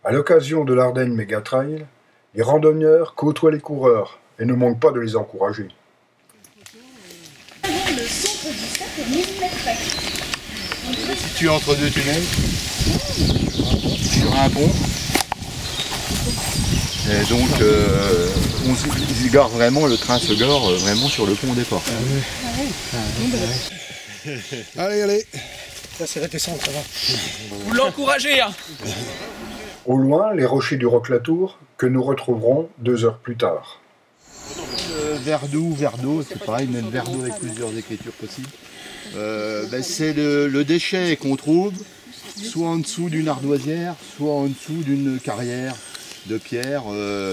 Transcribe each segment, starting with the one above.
À l'occasion de l'Ardenne Méga Trail, les randonneurs côtoient les coureurs et ne manquent pas de les encourager. Le centre du sac est 1000 mètres près. Situé entre deux tunnels, sur un pont. Et donc, ils garent vraiment, le train se gare vraiment sur le pont au départ. Allez, allez. Ça, c'est réticent, ça va. Vous l'encouragez, hein. Au loin, les rochers du Roque-Latour, que nous retrouverons 2 heures plus tard. Verdoux, c'est pareil, même Verdoux avec plusieurs écritures possibles. C'est le déchet qu'on trouve soit en dessous d'une ardoisière, soit en dessous d'une carrière de pierre.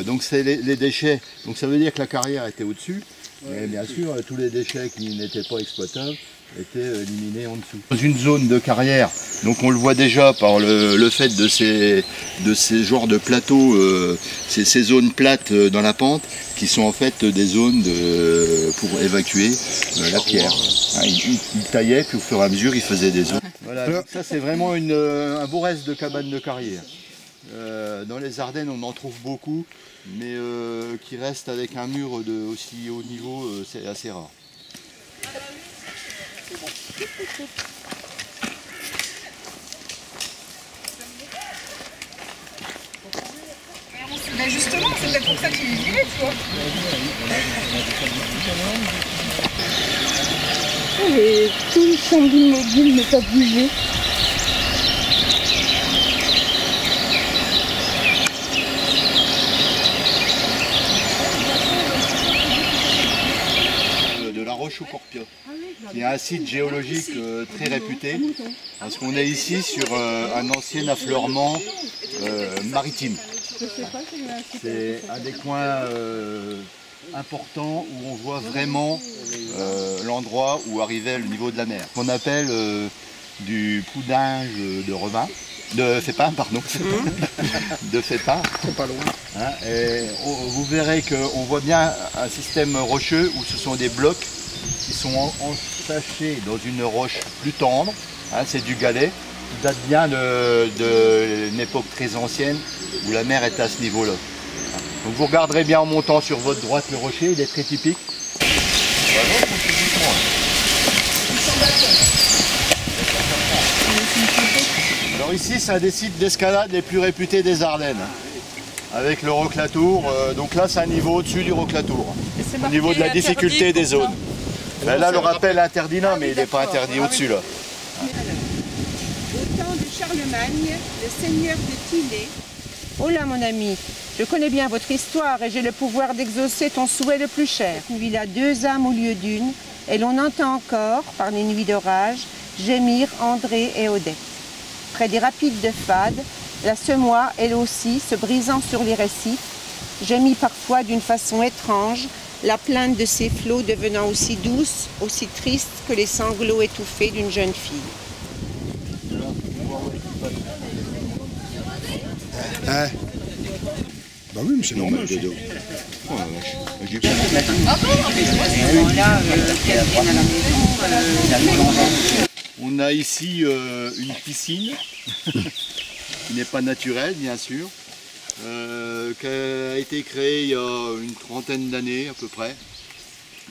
Donc c'est les déchets. Donc ça veut dire que la carrière était au-dessus. Mais bien sûr, tous les déchets qui n'étaient pas exploitables étaient éliminés en dessous. Dans une zone de carrière, donc on le voit déjà par le fait de ces genres de plateaux, ces zones plates dans la pente, qui sont en fait des zones pour évacuer la pierre. Ils taillaient, puis au fur et à mesure, ils faisaient des zones. Voilà, donc ça c'est vraiment un beau reste de cabane de carrière. Dans les Ardennes, on en trouve beaucoup, mais qui restent avec un mur de aussi haut niveau, c'est assez rare. Mais justement, c'est peut-être pour ça qu'il y est, tu vois. Et tout le champ immobile n'est pas bougé. De la roche au Corpia, qui est un site géologique très réputé, parce qu'on est ici sur un ancien affleurement maritime. C'est un des coins importants où on voit vraiment l'endroit où arrivait le niveau de la mer. On appelle du poudinge de Revin, de Fépin, pardon, de Fépin. C'est pas loin. Hein, et vous verrez qu'on voit bien un système rocheux où ce sont des blocs qui sont ensachés dans une roche plus tendre. Hein, c'est du galet qui date bien d'une époque très ancienne où la mer était à ce niveau-là. Donc vous regarderez bien en montant sur votre droite le rocher, il est très typique. Alors ici c'est un des sites d'escalade les plus réputés des Ardennes. Avec le Roque-Latour, donc là c'est un niveau au-dessus du Roque-Latour, au niveau de la difficulté des zones. Ben là le rappel est interdit là, mais il n'est pas interdit au-dessus là. Au temps de Charlemagne, le seigneur de Tillet. Oh là mon ami, je connais bien votre histoire et j'ai le pouvoir d'exaucer ton souhait le plus cher. Il a 2 âmes au lieu d'une, et l'on entend encore, par les nuits d'orage, gémir André et Odette. Près des rapides de Fade, la semois, elle aussi, se brisant sur les récifs, gémit parfois d'une façon étrange, la plainte de ses flots devenant aussi douce, aussi triste que les sanglots étouffés d'une jeune fille. Bah oui, mais c'est normal. On a ici une piscine qui n'est pas naturelle bien sûr, qui a été créée il y a une trentaine d'années à peu près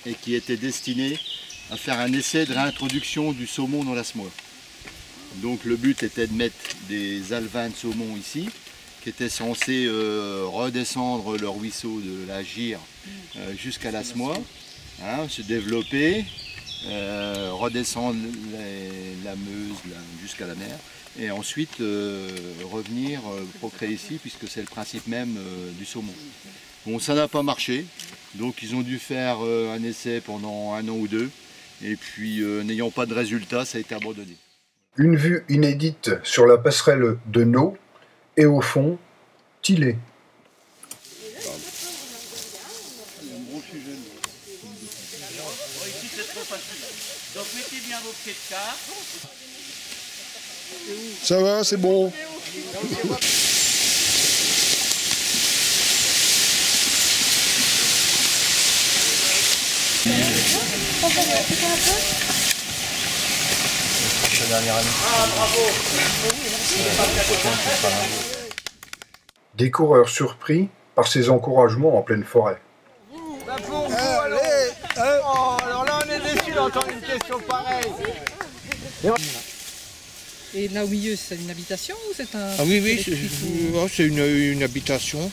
et qui était destinée à faire un essai de réintroduction du saumon dans la semois. Donc le but était de mettre des alevins de saumon ici qui étaient censés redescendre le ruisseau de la Gire jusqu'à la semois, hein, se développer, redescendre la Meuse jusqu'à la mer et ensuite revenir procréer ici puisque c'est le principe même du saumon. Bon, ça n'a pas marché, donc ils ont dû faire un essai pendant 1 an ou 2 et puis n'ayant pas de résultat, ça a été abandonné. Une vue inédite sur la passerelle de Nau et au fond, Tillet. Donc mettez bien vos pieds de quart. Ça va, c'est bon. La dernière année. Ah bravo. Des coureurs surpris par ces encouragements en pleine forêt. Alors là, on est déçus d'entendre une question pareille. Et là au milieu, c'est une habitation ou c'est un... Ah oui, c'est une habitation.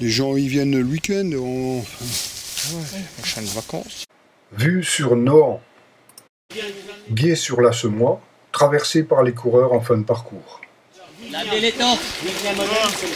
Les gens y viennent le week-end. On chante de vacances. Vue sur Nohant. Gué-sur-la-Semois, traversé par les coureurs en fin de parcours.